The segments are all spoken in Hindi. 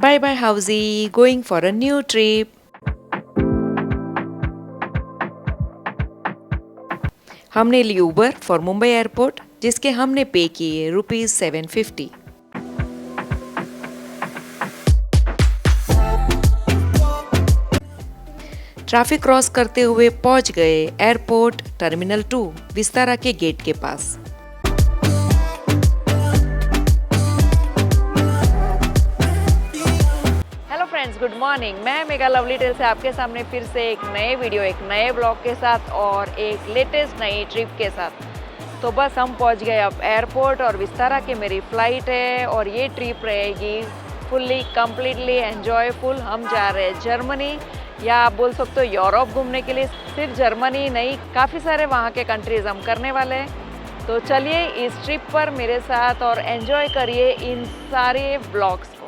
Bye bye, Housie. Going for a new trip. हमने ली उबर फॉर मुंबई एयरपोर्ट जिसके हमने पे किए ₹750। ट्रैफिक क्रॉस करते हुए पहुंच गए एयरपोर्ट टर्मिनल 2 विस्तारा के गेट के पास। Hello friends, good morning. मैं मेगा लवली टेल से आपके सामने फिर से एक नए वीडियो, एक नए ब्लॉग के साथ और एक लेटेस्ट नई ट्रिप के साथ। तो बस हम पहुंच गए अब एयरपोर्ट और विस्तारा के मेरी फ़्लाइट है और ये ट्रिप रहेगी फुल्ली कम्प्लीटली एन्जॉयफुल। हम जा रहे हैं जर्मनी, या आप बोल सकते हो यूरोप घूमने के लिए। सिर्फ जर्मनी नहीं, काफ़ी सारे वहाँ के कंट्रीज़ हम करने वाले हैं। तो चलिए इस ट्रिप पर मेरे साथ और एंजॉय करिए इन सारे ब्लॉग्स को।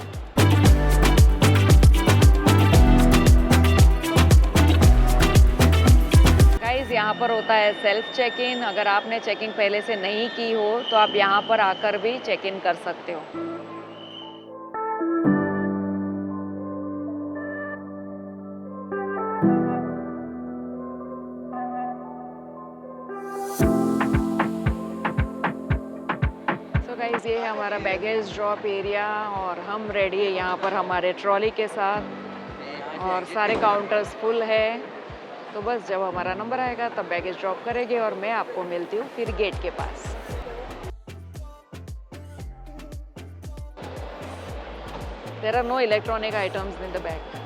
गाइस, यहाँ पर होता है सेल्फ चेक इन। अगर आपने चेक इन पहले से नहीं की हो तो आप यहाँ पर आकर भी चेक इन कर सकते हो। गाइस, ये है हमारा बैगेज ड्रॉप एरिया और हम रेडी है यहाँ पर हमारे ट्रॉली के साथ और सारे काउंटर्स फुल है। तो बस जब हमारा नंबर आएगा तब बैगेज ड्रॉप करेंगे और मैं आपको मिलती हूँ फिर गेट के पास। There are no electronic items in the bag.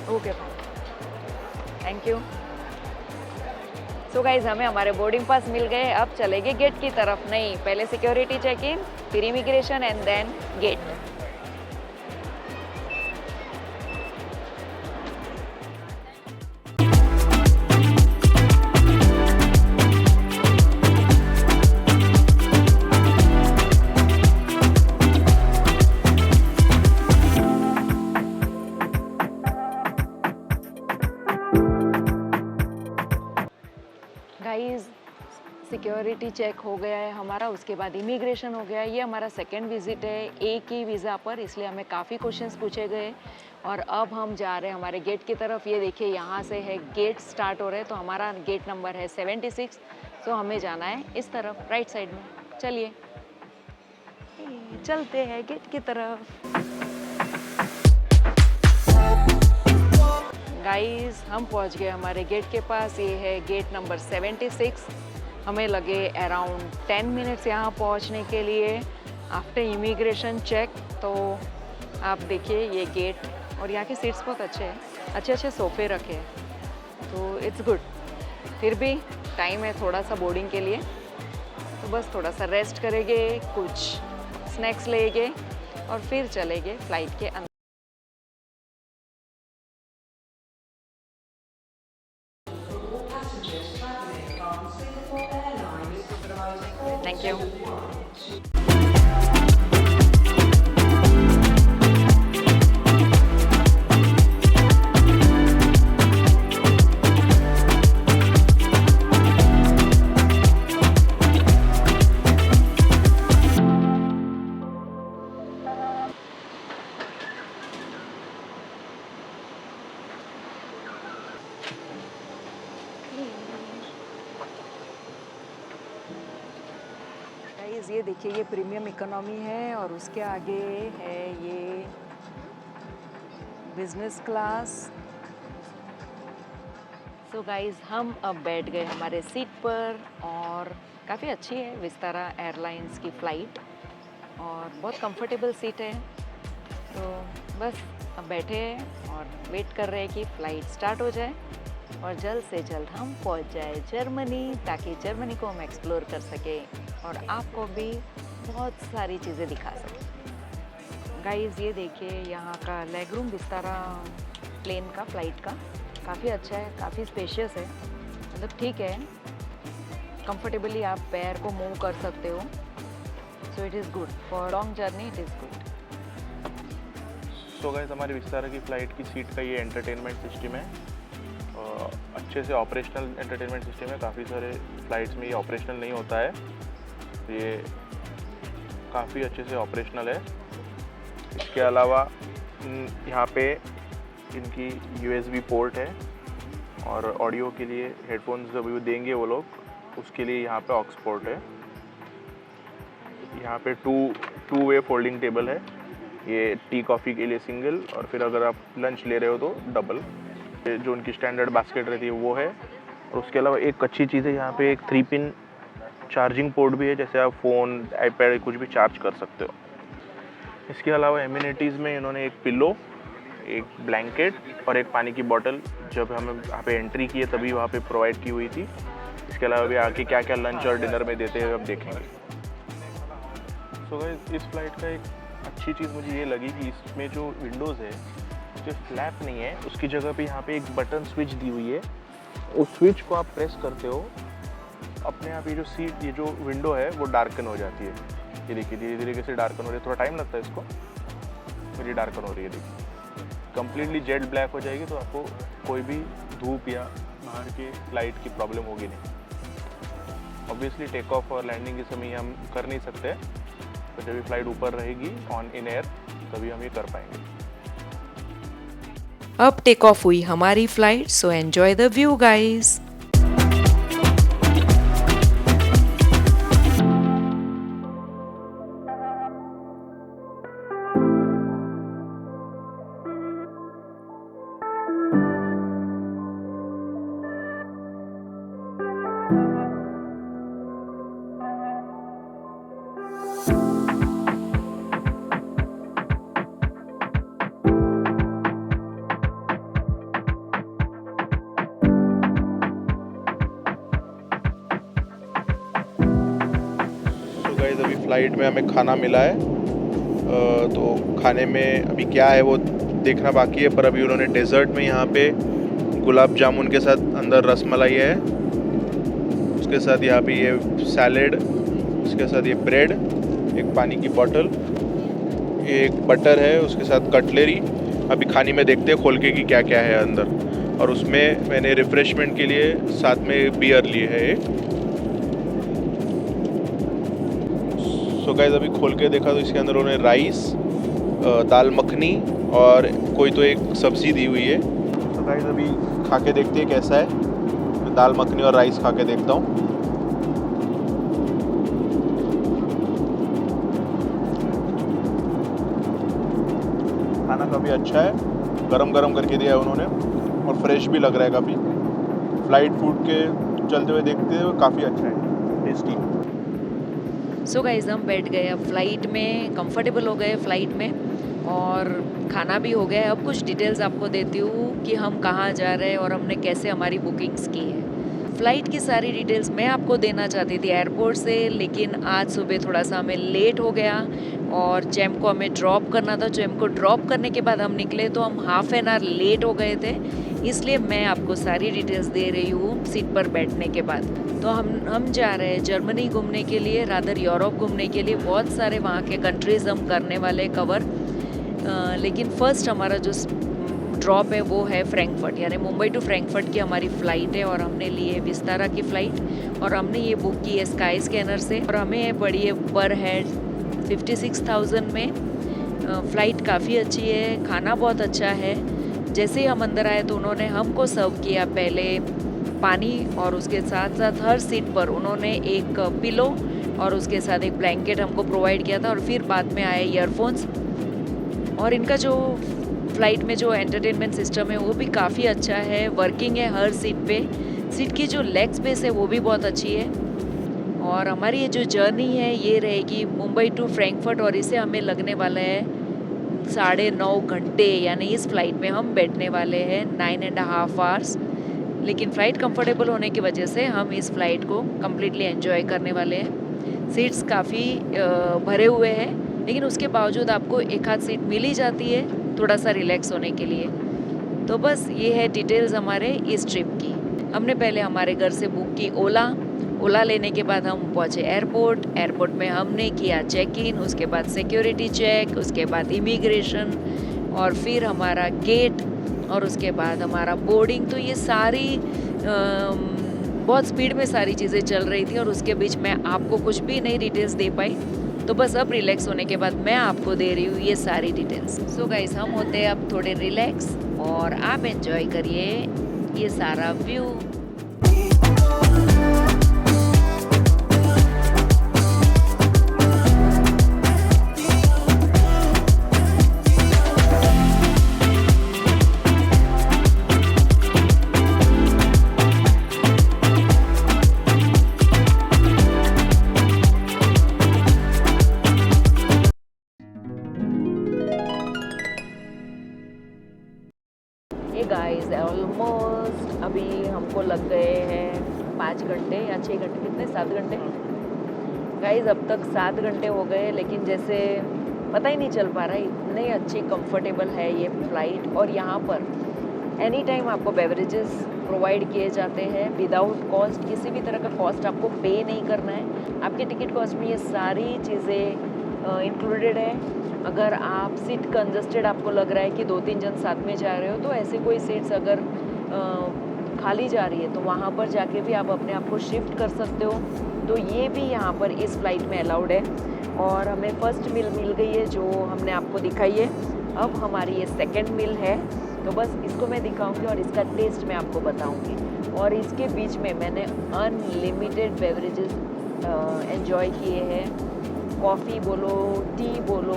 Okay, thank you. So guys, हमें हमारे बोर्डिंग पास मिल गए। अब चलेंगे गेट की तरफ। नहीं, पहले सिक्योरिटी चेक इन, फिर immigration and then gate. Guys, security check हो गया है हमारा, उसके बाद इमिग्रेशन हो गया है। ये हमारा सेकेंड विजिट है एक ही वीज़ा पर, इसलिए हमें काफ़ी क्वेश्चंस पूछे गए और अब हम जा रहे हैं हमारे गेट की तरफ। ये देखिए, यहाँ से है गेट स्टार्ट हो रहे हैं। तो हमारा गेट नंबर है 76। तो हमें जाना है इस तरफ, राइट साइड में। चलिए चलते हैं गेट की तरफ। गाइस, हम पहुंच गए हमारे गेट के पास। ये है गेट नंबर 76। हमें लगे अराउंड 10 मिनट्स यहाँ पहुँचने के लिए आफ्टर इमिग्रेशन चेक। तो आप देखिए ये गेट, और यहाँ के सीट्स बहुत अच्छे हैं, अच्छे अच्छे सोफ़े रखे हैं, तो इट्स गुड। फिर भी टाइम है थोड़ा सा बोर्डिंग के लिए, तो बस थोड़ा सा रेस्ट करेंगे, कुछ स्नैक्स लेंगे और फिर चलेंगे फ्लाइट के अंदर। Thank you. ये देखिए, ये प्रीमियम इकोनॉमी है और उसके आगे है ये बिजनेस क्लास। सो गाइस, हम अब बैठ गए हमारे सीट पर और काफ़ी अच्छी है विस्तारा एयरलाइंस की फ़्लाइट और बहुत कंफर्टेबल सीट है। तो बस अब बैठे हैं और वेट कर रहे हैं कि फ़्लाइट स्टार्ट हो जाए और जल्द से जल्द हम पहुंच जाए जर्मनी, ताकि जर्मनी को हम एक्सप्लोर कर सकें और आपको भी बहुत सारी चीज़ें दिखा सकें। गाइस, ये देखिए, यहाँ का लेग रूम विस्तारा प्लेन का, फ्लाइट का काफ़ी अच्छा है, काफ़ी स्पेशियस है। मतलब ठीक है, कंफर्टेबली आप पैर को मूव कर सकते हो। So it is good for long journey, it is good. So guys हमारी विस्तारा की फ़्लाइट की सीट का ये एंटरटेनमेंट सिस्टम है। अच्छे से ऑपरेशनल एंटरटेनमेंट सिस्टम है। काफ़ी सारे फ़्लाइट्स में ये ऑपरेशनल नहीं होता है, ये काफ़ी अच्छे से ऑपरेशनल है। इसके अलावा यहाँ पे इनकी USB पोर्ट है और ऑडियो के लिए हेडफोन्स जब भी देंगे वो लोग, उसके लिए यहाँ पे ऑक्स पोर्ट है। यहाँ पे टू वे फोल्डिंग टेबल है, ये टी कॉफ़ी के लिए सिंगल और फिर अगर आप लंच ले रहे हो तो डबल। जो उनकी स्टैंडर्ड बास्केट रहती है वो है। और उसके अलावा एक अच्छी चीज़ है, यहाँ पे एक 3 पिन चार्जिंग पोर्ट भी है, जैसे आप फ़ोन आईपैड कुछ भी चार्ज कर सकते हो। इसके अलावा एमिनिटीज़ में इन्होंने एक पिलो, एक ब्लैंकेट और एक पानी की बोतल जब हमें यहाँ पे एंट्री की है तभी वहाँ पे प्रोवाइड की हुई थी। इसके अलावा भी आके क्या क्या लंच और डिनर में देते हैं अब देखेंगे। सो गाइस इस फ्लाइट का एक अच्छी चीज़ मुझे ये लगी कि इसमें जो विंडोज़ है उसके फ्लैप नहीं है, उसकी जगह पे यहाँ पे एक बटन स्विच दी हुई है। उस स्विच को आप प्रेस करते हो, अपने आप ये जो विंडो है वो डार्कन हो जाती है। ये देखिए धीरे धीरे कैसे डार्कन हो रही है, थोड़ा टाइम लगता है इसको, मेरी डार्कन हो रही है। देखिए कम्प्लीटली जेट ब्लैक हो जाएगी तो आपको कोई भी धूप या बाहर की लाइट की प्रॉब्लम होगी नहीं। ऑब्वियसली टेक ऑफ और लैंडिंग के समय हम कर नहीं सकते, तो जब ये फ्लाइट ऊपर रहेगी ऑन इन एयर तभी हम ये कर पाएंगे। अब टेक ऑफ हुई हमारी flight, so enjoy the view guys. Guys अभी फ़्लाइट में हमें खाना मिला है, तो खाने में अभी क्या है वो देखना बाकी है, पर अभी उन्होंने डेज़र्ट में यहाँ पे गुलाब जामुन के साथ अंदर रसमलाई है, उसके साथ यहाँ पे ये सैलेड, उसके साथ ये ब्रेड, एक पानी की बोतल, एक बटर है, उसके साथ कटलेरी। अभी खाने में देखते हैं खोल के कि क्या क्या है अंदर। और उसमें मैंने रिफ़्रेशमेंट के लिए साथ में बियर ली है एक। सो गाइस अभी खोल के देखा तो इसके अंदर उन्होंने राइस, दाल मखनी और कोई तो एक सब्ज़ी दी हुई है। तो गाइस अभी खा के देखते हैं कैसा है। मैं दाल मखनी और राइस खा के देखता हूँ। खाना काफ़ी अच्छा है, गरम गरम करके दिया है उन्होंने और फ्रेश भी लग रहा है काफ़ी। फ्लाइट फूड के चलते हुए देखते हुए काफ़ी अच्छा है, टेस्टी। सो गाइस हम बैठ गए अब फ्लाइट में, कंफर्टेबल हो गए फ्लाइट में और खाना भी हो गया है। अब कुछ डिटेल्स आपको देती हूँ कि हम कहाँ जा रहे हैं और हमने कैसे हमारी बुकिंग्स की है। फ़्लाइट की सारी डिटेल्स मैं आपको देना चाहती थी एयरपोर्ट से, लेकिन आज सुबह थोड़ा सा हमें लेट हो गया और जैम को हमें ड्रॉप करना था। जैम को ड्रॉप करने के बाद हम निकले तो हम हाफ एन आवर लेट हो गए थे, इसलिए मैं आपको सारी डिटेल्स दे रही हूँ सीट पर बैठने के बाद। तो हम जा रहे हैं जर्मनी घूमने के लिए, रादर यूरोप घूमने के लिए। बहुत सारे वहाँ के कंट्रीज़ हम करने वाले कवर, लेकिन फ़र्स्ट हमारा जो ड्रॉप है वो है फ्रैंकफर्ट, यानी मुंबई टू फ्रैंकफर्ट की हमारी फ़्लाइट है और हमने ली है विस्तारा की फ़्लाइट और हमने ये बुक की है स्काई स्कैनर से और हमें पड़ी है पर हेड 56,000 में। फ़्लाइट काफ़ी अच्छी है, खाना बहुत अच्छा है। जैसे ही हम अंदर आए तो उन्होंने हमको सर्व किया पहले पानी और उसके साथ साथ हर सीट पर उन्होंने एक पिलो और उसके साथ एक ब्लैंकेट हमको प्रोवाइड किया था और फिर बाद में आए ईयरफोन्स। और इनका जो फ़्लाइट में जो एंटरटेनमेंट सिस्टम है वो भी काफ़ी अच्छा है, वर्किंग है हर सीट पे। सीट की जो लेग स्पेस है वो भी बहुत अच्छी है। और हमारी ये जो जर्नी है ये रहेगी मुंबई टू फ्रैंकफर्ट और इसे हमें लगने वाला है 9.5 घंटे, यानी इस फ़्लाइट में हम बैठने वाले हैं 9.5 आवर्स। लेकिन फ़्लाइट कंफर्टेबल होने की वजह से हम इस फ़्लाइट को कम्प्लीटली एंजॉय करने वाले हैं। सीट्स काफ़ी भरे हुए हैं, लेकिन उसके बावजूद आपको एक आध सीट मिल ही जाती है थोड़ा सा रिलैक्स होने के लिए। तो बस ये है डिटेल्स हमारे इस ट्रिप की। हमने पहले हमारे घर से बुक की ओला लेने के बाद हम पहुँचे एयरपोर्ट में हमने किया चेक इन, उसके बाद सिक्योरिटी चेक, उसके बाद इमिग्रेशन और फिर हमारा गेट और उसके बाद हमारा बोर्डिंग। तो ये सारी बहुत स्पीड में सारी चीज़ें चल रही थी और उसके बीच में आपको कुछ भी नहीं डिटेल्स दे पाई। तो बस अब रिलैक्स होने के बाद मैं आपको दे रही हूँ ये सारी डिटेल्स। सो गाइस, हम होते हैं अब थोड़े रिलैक्स और आप एंजॉय करिए ये सारा व्यू। गाइस ऑलमोस्ट अभी हमको लग गए हैं 5 घंटे या 6 घंटे, कितने 7 घंटे गाइस। अब तक 7 घंटे हो गए, लेकिन जैसे पता ही नहीं चल पा रहा है, इतने अच्छी कंफर्टेबल है ये फ्लाइट। और यहाँ पर एनी टाइम आपको बेवरेजेस प्रोवाइड किए जाते हैं विदाउट कॉस्ट। किसी भी तरह का कॉस्ट आपको पे नहीं करना है। आपके टिकट कॉस्ट में ये सारी चीज़ें इंक्लूडेड है। अगर आप सीट कंजस्टेड आपको लग रहा है कि 2-3 जन साथ में जा रहे हो, तो ऐसे कोई सीट्स अगर खाली जा रही है तो वहाँ पर जाके भी आप अपने आप को शिफ्ट कर सकते हो। तो ये भी यहाँ पर इस फ्लाइट में अलाउड है। और हमें फर्स्ट मील मिल गई है जो हमने आपको दिखाई है। अब हमारी ये सेकंड मील है, तो बस इसको मैं दिखाऊंगी और इसका टेस्ट मैं आपको बताऊंगी। और इसके बीच में मैंने अनलिमिटेड बेवरेजेस एंजॉय किए हैं। कॉफ़ी बोलो, टी बोलो,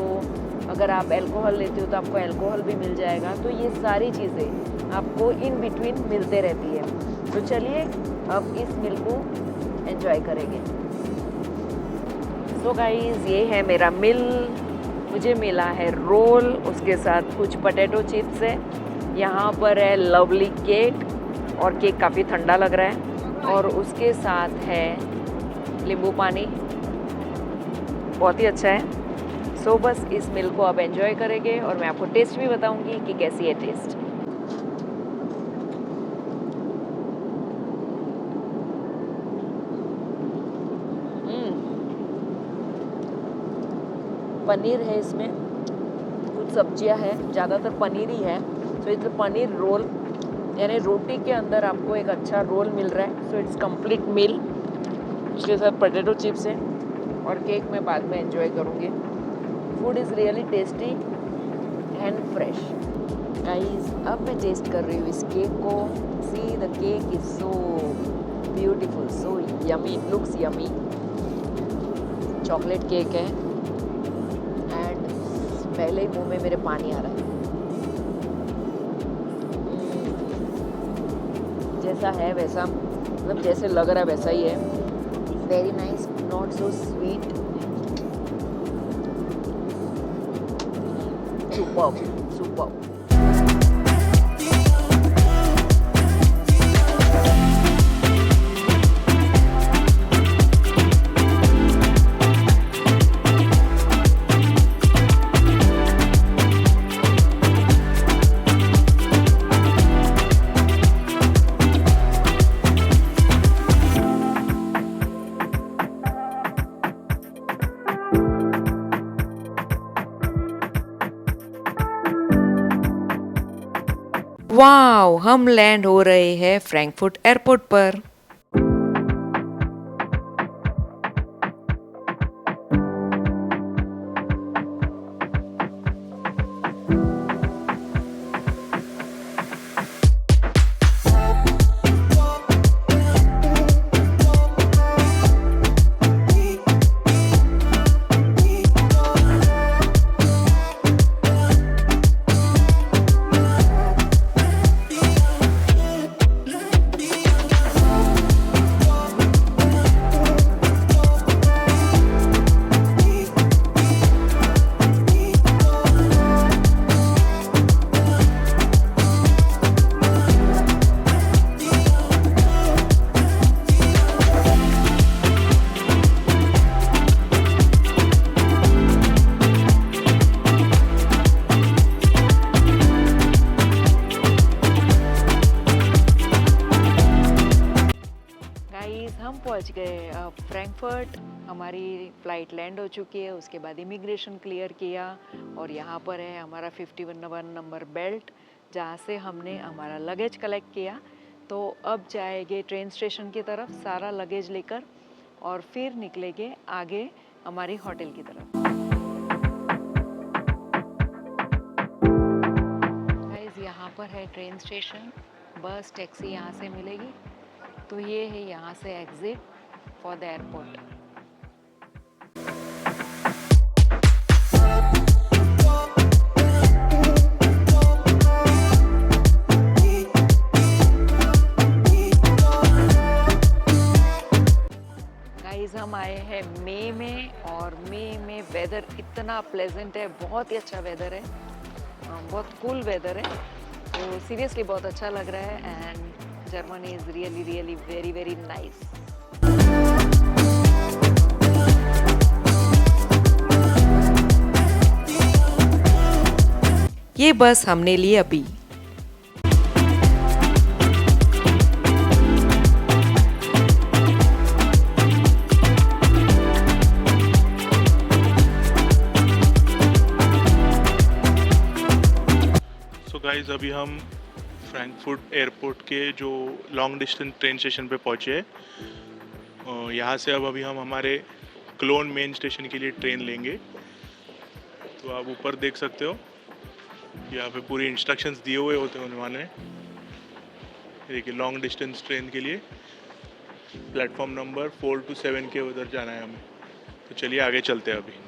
अगर आप अल्कोहल लेते हो तो आपको अल्कोहल भी मिल जाएगा। तो ये सारी चीज़ें आपको इन बिटवीन मिलते रहती है। तो चलिए अब इस मील को एंजॉय करेंगे। सो गाइस, ये है मेरा मील। मुझे मिला है रोल, उसके साथ कुछ पोटैटो चिप्स है। यहाँ पर है लवली केक, और केक काफ़ी ठंडा लग रहा है। और उसके साथ है नींबू पानी, बहुत ही अच्छा है। सो बस इस मील को अब एंजॉय करेंगे और मैं आपको टेस्ट भी बताऊंगी कि कैसी है टेस्ट। पनीर है इसमें, कुछ सब्जियां हैं, ज़्यादातर पनीर ही है। सो इट्स पनीर रोल, यानी रोटी के अंदर आपको एक अच्छा रोल मिल रहा है। So it's complete meal. उसके साथ पोटैटो चिप्स है और केक मैं बाद में एंजॉय करूँगी। Food is really tasty and fresh. Guys, अब मैं टेस्ट कर रही हूँ इस केक को। See the cake is so beautiful, so yummy, it looks yummy. Chocolate cake है एंड पहले ही मुंह में मेरे पानी आ रहा है। जैसा है वैसा, मतलब जैसे लग रहा है वैसा ही है। Very nice, not so sweet, superb, superb. Wow, हम लैंड हो रहे हैं फ्रैंकफर्ट एयरपोर्ट पर। फ्रैंकफर्ट हमारी फ़्लाइट लैंड हो चुकी है, उसके बाद इमिग्रेशन क्लियर किया और यहाँ पर है हमारा 51 नंबर बेल्ट जहाँ से हमने हमारा लगेज कलेक्ट किया। तो अब जाएंगे ट्रेन स्टेशन की तरफ सारा लगेज लेकर और फिर निकलेंगे आगे हमारी होटल की तरफ। गाइस यहाँ पर है ट्रेन स्टेशन, बस टैक्सी यहाँ से मिलेगी। तो ये है यहाँ से exit for the airport. Guys हम आए हैं मई में और मई में वेदर इतना प्लेजेंट है, बहुत ही अच्छा वेदर है, बहुत कूल वेदर है। तो सीरियसली बहुत अच्छा लग रहा है and Germany is really really very very nice. ये बस हमने ली अभी। सो गाइस अभी हम फ्रैंकफर्ट एयरपोर्ट के जो लॉन्ग डिस्टेंस ट्रेन स्टेशन पे पहुँचे हैं। यहाँ से अब अभी हम हमारे क्लोन मेन स्टेशन के लिए ट्रेन लेंगे। तो आप ऊपर देख सकते हो, यहाँ पे पूरी इंस्ट्रक्शंस दिए हुए होते हैं उन्होंने। देखिए लॉन्ग डिस्टेंस ट्रेन के लिए प्लेटफॉर्म नंबर 4 to 7 के उधर जाना है हमें। तो चलिए आगे चलते हैं अभी।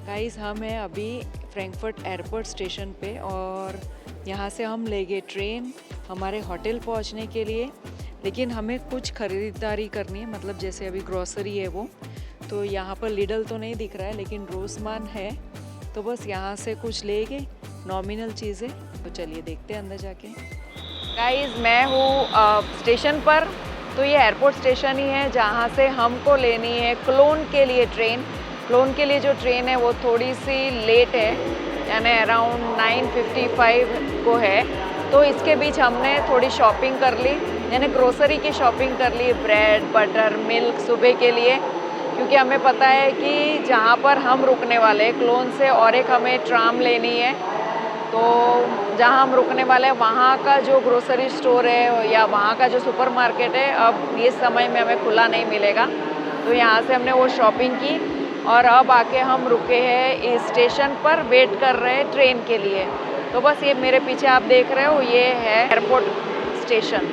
गाइस हम हैं अभी फ्रैंकफर्ट एयरपोर्ट स्टेशन पे और यहाँ से हम लेंगे ट्रेन हमारे होटल पहुँचने के लिए। लेकिन हमें कुछ ख़रीदारी करनी है, मतलब जैसे अभी ग्रॉसरी है वो। तो यहाँ पर लिडल तो नहीं दिख रहा है लेकिन रोसमान है, तो बस यहाँ से कुछ लेंगे नॉमिनल चीज़ें। तो चलिए देखते हैं अंदर जाके। गाइस मैं हूँ स्टेशन पर। तो ये एयरपोर्ट स्टेशन ही है जहाँ से हमको लेनी है क्लोन के लिए ट्रेन। क्लोन के लिए जो ट्रेन है वो थोड़ी सी लेट है, यानी अराउंड 9:55 को है। तो इसके बीच हमने थोड़ी शॉपिंग कर ली, यानी ग्रोसरी की शॉपिंग कर ली, ब्रेड बटर मिल्क सुबह के लिए। क्योंकि हमें पता है कि जहाँ पर हम रुकने वाले हैं क्लोन से और एक हमें ट्राम लेनी है। तो जहाँ हम रुकने वाले हैं वहाँ का जो ग्रोसरी स्टोर है या वहाँ का जो सुपरमार्केट है अब ये समय में हमें खुला नहीं मिलेगा। तो यहाँ से हमने वो शॉपिंग की और अब आके हम रुके हैं इस स्टेशन पर, वेट कर रहे हैं ट्रेन के लिए। तो बस ये मेरे पीछे आप देख रहे हो ये है airport station.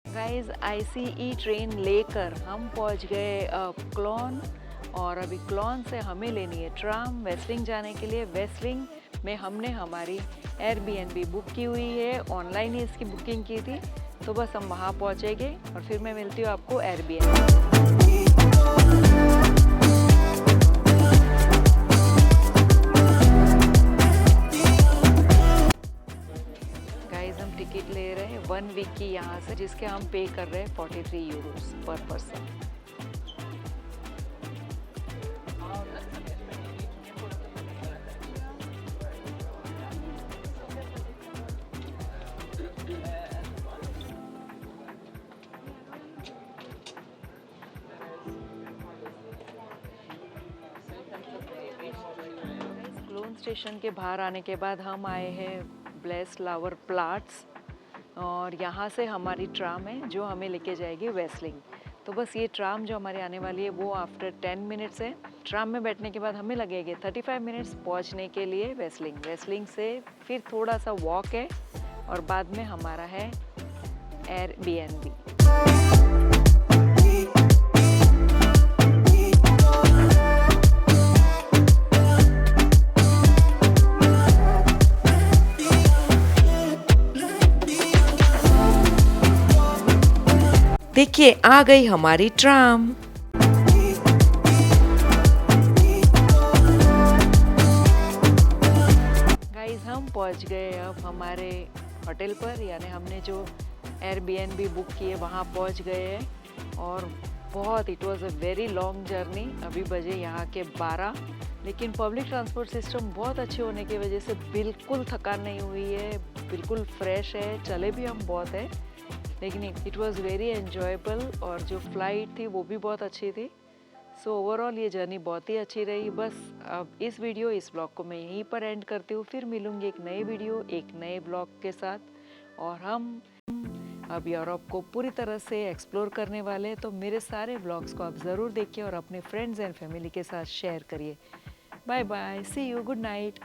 Guys ICE train लेकर हम पहुंच गए क्लोन और अभी क्लोन से हमें लेनी है ट्राम वेस्लिंग जाने के लिए। वेस्लिंग में हमने हमारी Airbnb बुक की हुई है, ऑनलाइन ही इसकी बुकिंग की थी। तो बस हम वहाँ पहुँचेंगे और फिर मैं मिलती हूँ आपको Airbnb। गाइस हम टिकट ले रहे हैं 1 वीक की यहाँ से, जिसके हम पे कर रहे हैं 43 यूरोस पर पर्सन। क्लोन स्टेशन के बाहर आने के बाद हम आए हैं ब्लेसलावर प्लाट्स और यहाँ से हमारी ट्राम है जो हमें लेके जाएगी वेस्लिंग। तो बस ये ट्राम जो हमारे आने वाली है वो आफ्टर 10 मिनट्स है। ट्राम में बैठने के बाद हमें लगेंगे 35 मिनट्स पहुँचने के लिए वेस्लिंग। वेस्लिंग से फिर थोड़ा सा वॉक है और बाद में हमारा है Airbnb। देखिए आ गई हमारी ट्राम। गाइस हम पहुंच गए अब हमारे होटल पर, यानी हमने जो एयरबीएनबी बुक किए वहाँ पहुंच गए हैं। और बहुत it was a very long journey. अभी बजे यहाँ के 12, लेकिन पब्लिक ट्रांसपोर्ट सिस्टम बहुत अच्छे होने की वजह से बिल्कुल थकान नहीं हुई है, बिल्कुल फ्रेश है। चले भी हम बहुत है, लेकिन इट वाज वेरी एन्जॉयबल। और जो फ्लाइट थी वो भी बहुत अच्छी थी। सो ओवरऑल ये जर्नी बहुत ही अच्छी रही। बस अब इस ब्लॉग को मैं यहीं पर एंड करती हूँ। फिर मिलूंगी एक नई वीडियो एक नए ब्लॉग के साथ। और हम अब यूरोप को पूरी तरह से एक्सप्लोर करने वाले हैं, तो मेरे सारे ब्लॉग्स को आप ज़रूर देखिए और अपने फ्रेंड्स एंड फैमिली के साथ शेयर करिए। Bye bye, see you, good night.